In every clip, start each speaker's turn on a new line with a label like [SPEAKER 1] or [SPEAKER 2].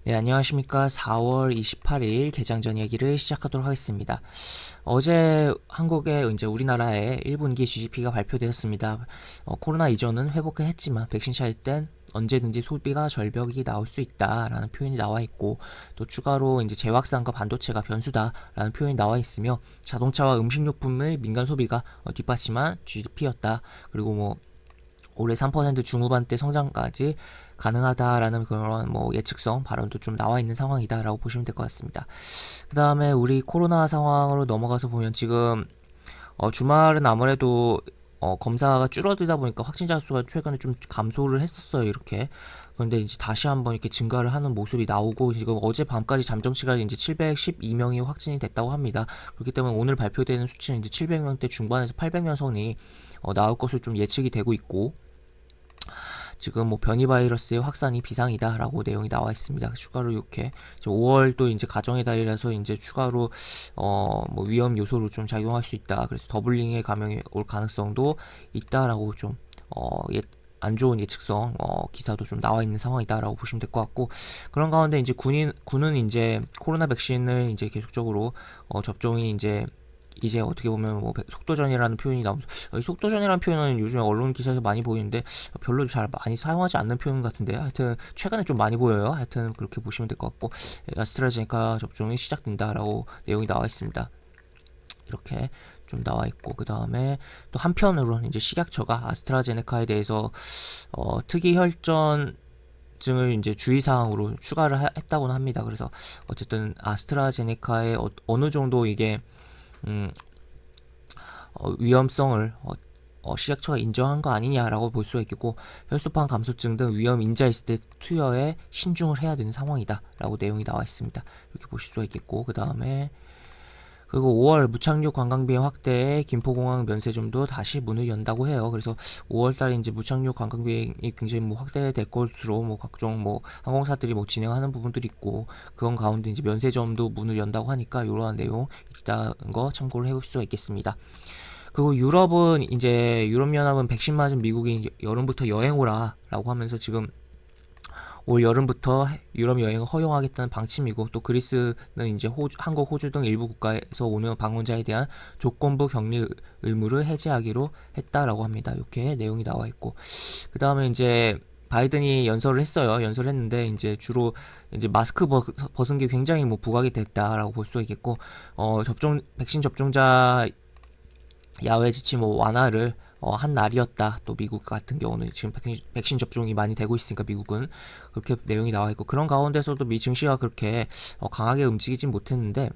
[SPEAKER 1] 네, 안녕하십니까. 4월 28일 개장전 이야기를 시작하도록 하겠습니다. 어제 한국의 이제 우리나라의 1분기 GDP가 발표되었습니다. 코로나 이전은 회복을 했지만 백신 차일 땐 언제든지 소비가 절벽이 나올 수 있다라는 표현이 나와 있고, 또 추가로 이제 재확산과 반도체가 변수다라는 표현이 나와 있으며, 자동차와 음식료품의 민간 소비가 뒷받침한 GDP였다. 그리고 올해 3% 중후반대 성장까지 가능하다라는 그런 예측성 발언도 좀 나와 있는 상황이다라고 보시면 될 것 같습니다. 그 다음에 우리 코로나 상황으로 넘어가서 보면 지금 주말은 아무래도 검사가 줄어들다 보니까 확진자 수가 최근에 좀 감소를 했었어요, 이렇게. 그런데 이제 다시 한번 이렇게 증가를 하는 모습이 나오고, 지금 어제 밤까지 잠정 시간에 이제 712명이 확진이 됐다고 합니다. 그렇기 때문에 오늘 발표되는 수치는 이제 700명대 중반에서 800명 선이 나올 것으로 좀 예측이 되고 있고, 지금 변이 바이러스의 확산이 비상이다라고 내용이 나와 있습니다. 추가로 이렇게 5월 또 이제 가정의 달이라서 이제 추가로 위험 요소로 좀 작용할 수 있다. 그래서 더블링의 감염이 올 가능성도 있다라고 좀 안 좋은 예측성 기사도 좀 나와 있는 상황이다라고 보시면 될 것 같고, 그런 가운데 이제 군은 이제 코로나 백신을 이제 계속적으로 접종이 이제 어떻게 보면 속도전이라는 표현이 나오면서, 이 속도전이라는 표현은 요즘에 언론 기사에서 많이 보이는데 별로 잘 많이 사용하지 않는 표현 같은데, 하여튼 최근에 좀 많이 보여요. 하여튼 그렇게 보시면 될 것 같고, 아스트라제네카 접종이 시작된다라고 내용이 나와 있습니다. 이렇게 좀 나와 있고, 그 다음에 또 한편으로는 이제 식약처가 아스트라제네카에 대해서 특이 혈전 증을 이제 주의사항으로 추가를 했다고는 합니다. 그래서 어쨌든 아스트라제네카의 어느 정도 이게 음, 위험성을 식약처가 인정한 거 아니냐라고 볼 수가 있겠고, 혈소판 감소증 등 위험 인자 있을 때 투여에 신중을 해야 되는 상황이다라고 내용이 나와 있습니다. 이렇게 보실 수가 있겠고, 그 다음에 그리고 5월 무착륙 관광 비행 확대에 김포공항 면세점도 다시 문을 연다고 해요. 그래서 5월 달에 이제 무착륙 관광 비행이 굉장히 확대될 것으로 각종 항공사들이 진행하는 부분들이 있고, 그런 가운데 이제 면세점도 문을 연다고 하니까 이러한 내용 있다는 거 참고를 해볼 수가 있겠습니다. 그리고 유럽연합은 백신 맞은 미국인 여름부터 여행 오라라고 하면서 지금 올 여름부터 유럽 여행을 허용하겠다는 방침이고, 또 그리스는 이제 한국, 호주 등 일부 국가에서 오는 방문자에 대한 조건부 격리 의무를 해제하기로 했다라고 합니다. 이렇게 내용이 나와 있고, 그 다음에 이제 바이든이 연설을 했어요. 연설을 했는데 이제 주로 이제 마스크 벗은 게 굉장히 부각이 됐다라고 볼 수 있겠고, 백신 접종자 야외 지침 완화를 한 날이었다. 또 미국 같은 경우는 지금 백신 접종이 많이 되고 있으니까 미국은 그렇게 내용이 나와 있고, 그런 가운데서도 미 증시가 그렇게 강하게 움직이진 못했는데,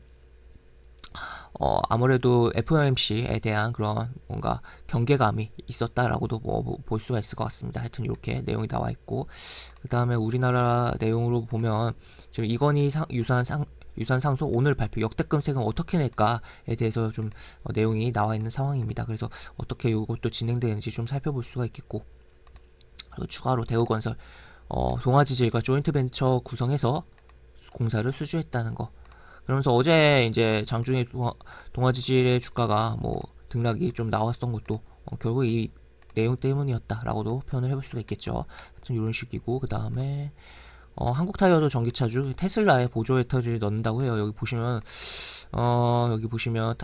[SPEAKER 1] 아무래도 FOMC에 대한 그런 뭔가 경계감이 있었다라고도 볼 수가 있을 것 같습니다. 하여튼 이렇게 내용이 나와 있고, 그 다음에 우리나라 내용으로 보면 지금 이건희 유산 상속 오늘 발표 역대급 세금 어떻게 낼까에 대해서 좀 내용이 나와 있는 상황입니다. 그래서 어떻게 이것도 진행되는지 좀 살펴볼 수가 있겠고, 그리고 추가로 대우건설 동아지질과 조인트벤처 구성해서 공사를 수주했다는 거. 그러면서 어제 이제 장중에 동아지질의 주가가 등락이 좀 나왔던 것도 결국 이 내용 때문이었다라고도 표현을 해볼 수가 있겠죠. 하여튼 이런 식이고, 그 다음에 한국타이어도 전기차주 테슬라에 보조 배터리를 넣는다고 해요. 여기 보시면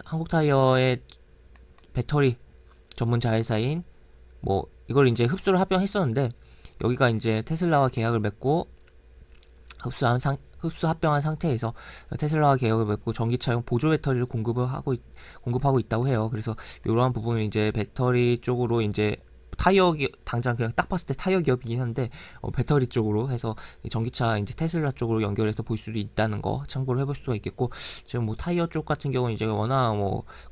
[SPEAKER 1] 한국타이어의 배터리 전문 자회사인 이걸 이제 흡수를 합병했었는데, 여기가 이제 테슬라와 계약을 맺고 흡수 합병한 상태에서 테슬라와 계약을 맺고 전기차용 보조 배터리를 공급하고 있다고 해요. 그래서 이러한 부분은 이제 배터리 쪽으로 이제 당장 그냥 딱 봤을 때 타이어 기업이긴 한데, 배터리 쪽으로 해서 전기차 이제 테슬라 쪽으로 연결해서 볼 수도 있다는 거 참고를 해볼 수가 있겠고, 지금 타이어 쪽 같은 경우는 이제 워낙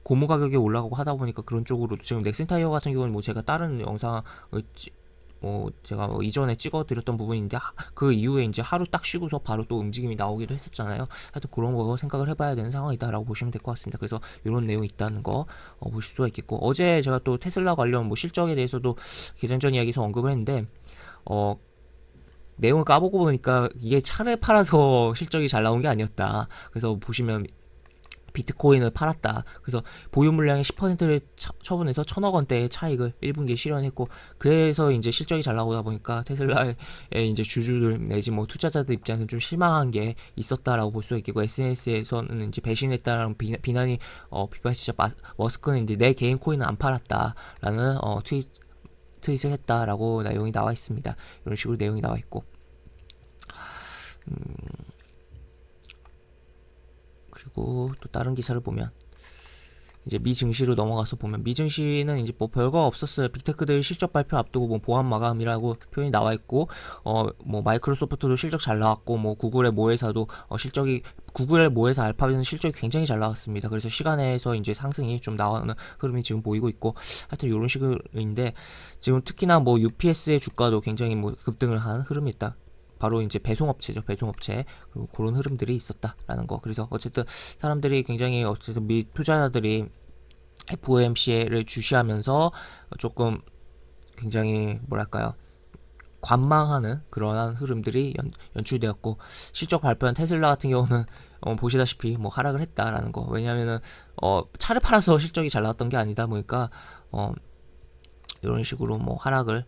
[SPEAKER 1] 고무 가격이 올라가고 하다 보니까 그런 쪽으로, 지금 넥센 타이어 같은 경우는 제가 다른 영상을 제가 이전에 찍어드렸던 부분인데, 그 이후에 이제 하루 딱 쉬고서 바로 또 움직임이 나오기도 했었잖아요. 하여튼 그런 거 생각을 해봐야 되는 상황이다라고 보시면 될 것 같습니다. 그래서 이런 내용이 있다는 거 보실 수가 있겠고, 어제 제가 또 테슬라 관련 실적에 대해서도 개장 전 이야기에서 언급을 했는데, 어, 내용을 까보고 보니까 이게 차를 팔아서 실적이 잘 나온 게 아니었다. 그래서 보시면 비트코인을 팔았다. 그래서 보유 물량의 10%를 처분해서 1,000억 원대의 차익을 1분기에 실현했고, 그래서 이제 실적이 잘 나오다 보니까 테슬라의 이제 주주들 내지 뭐 투자자들 입장에서는 좀 실망한 게 있었다라고 볼 수가 있겠고, SNS에서는 이제 배신했다라는 비난이 비판 시작. 머스크는 이제 내 개인 코인은 안 팔았다라는 트윗을 했다라고 내용이 나와 있습니다. 이런 식으로 내용이 나와 있고, 그리고 또 다른 기사를 보면 이제 미 증시로 넘어가서 보면, 미 증시는 이제 뭐 별거 없었어요. 빅테크들 실적 발표 앞두고 뭐 보안 마감이라고 표현이 나와 있고, 뭐 마이크로소프트도 실적 잘 나왔고, 뭐 구글의 모회사도 실적이, 구글의 모회사 알파벳은 실적이 굉장히 잘 나왔습니다. 그래서 시간에서 이제 상승이 좀 나오는 흐름이 지금 보이고 있고, 하여튼 이런 식인데, 지금 특히나 뭐 UPS의 주가도 굉장히 뭐 급등을 한 흐름이 있다. 바로 이제 배송업체죠. 배송업체. 그리고 그런 흐름들이 있었다라는 거. 그래서 어쨌든 사람들이 굉장히, 어쨌든 미 투자자들이 FOMC를 주시하면서 조금 굉장히 뭐랄까요, 관망하는 그러한 흐름들이 연출되었고, 실적 발표한 테슬라 같은 경우는 보시다시피 뭐 하락을 했다라는 거. 왜냐하면은 차를 팔아서 실적이 잘 나왔던 게 아니다 보니까 이런 식으로 뭐 하락을,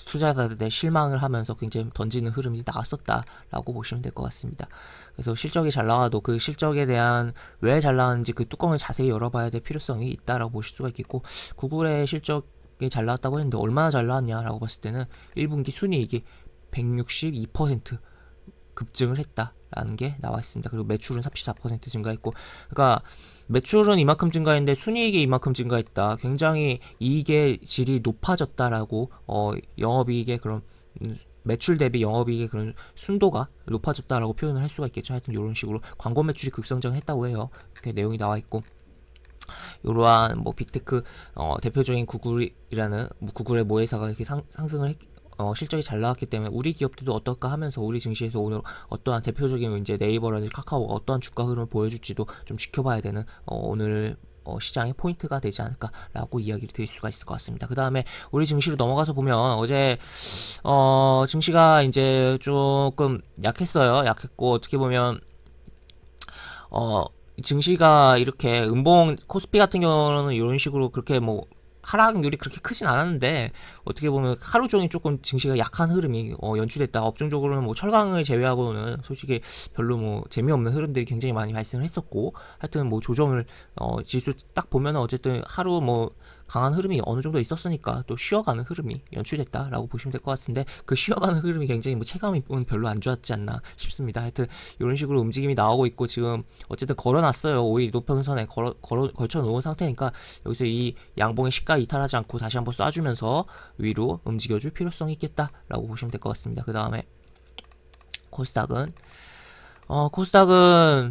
[SPEAKER 1] 투자자들의 실망을 하면서 굉장히 던지는 흐름이 나왔었다라고 보시면 될 것 같습니다. 그래서 실적이 잘 나와도 그 실적에 대한 왜 잘 나왔는지 그 뚜껑을 자세히 열어봐야 될 필요성이 있다라고 보실 수가 있겠고, 구글의 실적이 잘 나왔다고 했는데 얼마나 잘 나왔냐라고 봤을 때는 1분기 순이익이 162% 급증을 했다라는 게 나와 있습니다. 그리고 매출은 34% 증가했고, 그러니까 매출은 이만큼 증가했는데 순이익이 이만큼 증가했다. 굉장히 이익의 질이 높아졌다라고, 영업이익의 그런 매출 대비 영업이익의 그런 순도가 높아졌다라고 표현을 할 수가 있겠죠. 하여튼 이런 식으로 광고 매출이 급성장했다고 해요. 이렇게 내용이 나와 있고, 이러한 뭐 빅테크 대표적인 구글이라는 뭐 구글의 모회사가 이렇게 상승을 실적이 잘 나왔기 때문에 우리 기업들도 어떨까 하면서 우리 증시에서 오늘 어떠한 대표적인 이제 네이버라든지 카카오가 어떠한 주가 흐름을 보여줄지도 좀 지켜봐야 되는 오늘 시장의 포인트가 되지 않을까라고 이야기를 드릴 수가 있을 것 같습니다. 그 다음에 우리 증시로 넘어가서 보면, 어제 증시가 이제 조금 약했어요. 약했고, 어떻게 보면 증시가 이렇게 음봉, 코스피 같은 경우는 이런 식으로 그렇게 뭐 하락률이 그렇게 크진 않았는데, 어떻게 보면 하루 종일 조금 증시가 약한 흐름이 연출됐다. 업종적으로는 뭐 철강을 제외하고는 솔직히 별로 뭐 재미없는 흐름들이 굉장히 많이 발생을 했었고, 하여튼 뭐 조정을 지수 딱 보면은 어쨌든 하루 뭐 강한 흐름이 어느 정도 있었으니까 또 쉬어가는 흐름이 연출됐다라고 보시면 될 것 같은데, 그 쉬어가는 흐름이 굉장히 뭐 체감이 별로 안 좋았지 않나 싶습니다. 하여튼 이런 식으로 움직임이 나오고 있고, 지금 어쨌든 걸어놨어요. 5일 이동평선에 걸쳐 놓은 상태니까 여기서 이 양봉의 시가 이탈하지 않고 다시 한번 쏴주면서 위로 움직여줄 필요성이 있겠다라고 보시면 될 것 같습니다. 그 다음에 코스닥은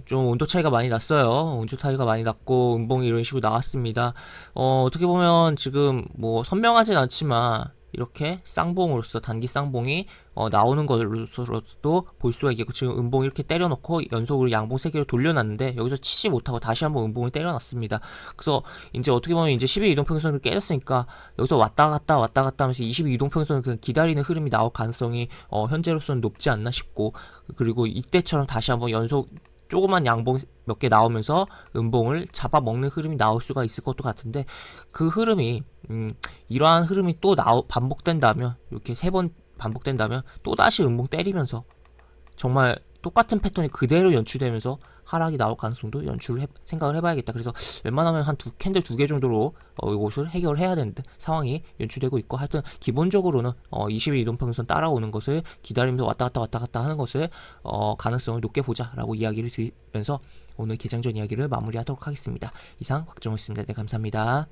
[SPEAKER 1] 좀 온도 차이가 많이 났어요. 온도 차이가 많이 났고, 음봉이 이런 식으로 나왔습니다. 어떻게 보면 지금 뭐 선명하진 않지만 이렇게 쌍봉으로서, 단기 쌍봉이 나오는 것으로도 볼 수가 있겠고, 지금 음봉 이렇게 때려놓고 연속으로 양봉 3개를 돌려놨는데 여기서 치지 못하고 다시 한번 음봉을 때려놨습니다. 그래서 이제 어떻게 보면 이제 12 이동평선을 깨졌으니까 여기서 왔다 갔다 하면서 22 이동평선을 그냥 기다리는 흐름이 나올 가능성이 현재로서는 높지 않나 싶고, 그리고 이때처럼 다시 한번 연속 조그만 양봉 몇 개 나오면서 음봉을 잡아먹는 흐름이 나올 수가 있을 것도 같은데, 그 흐름이 이러한 흐름이 또 반복된다면, 이렇게 3번 반복된다면 또다시 음봉 때리면서 정말 똑같은 패턴이 그대로 연출되면서 하락이 나올 가능성도 생각을 해봐야겠다. 그래서 웬만하면 한 캔들 2개 정도로 이것을 해결해야 되는 상황이 연출되고 있고, 하여튼 기본적으로는 20일 이동평선 따라오는 것을 기다리면서 왔다 갔다 하는 것을 가능성을 높게 보자라고 이야기를 드리면서 오늘 개장전 이야기를 마무리하도록 하겠습니다. 이상 곽정호였습니다. 네, 감사합니다.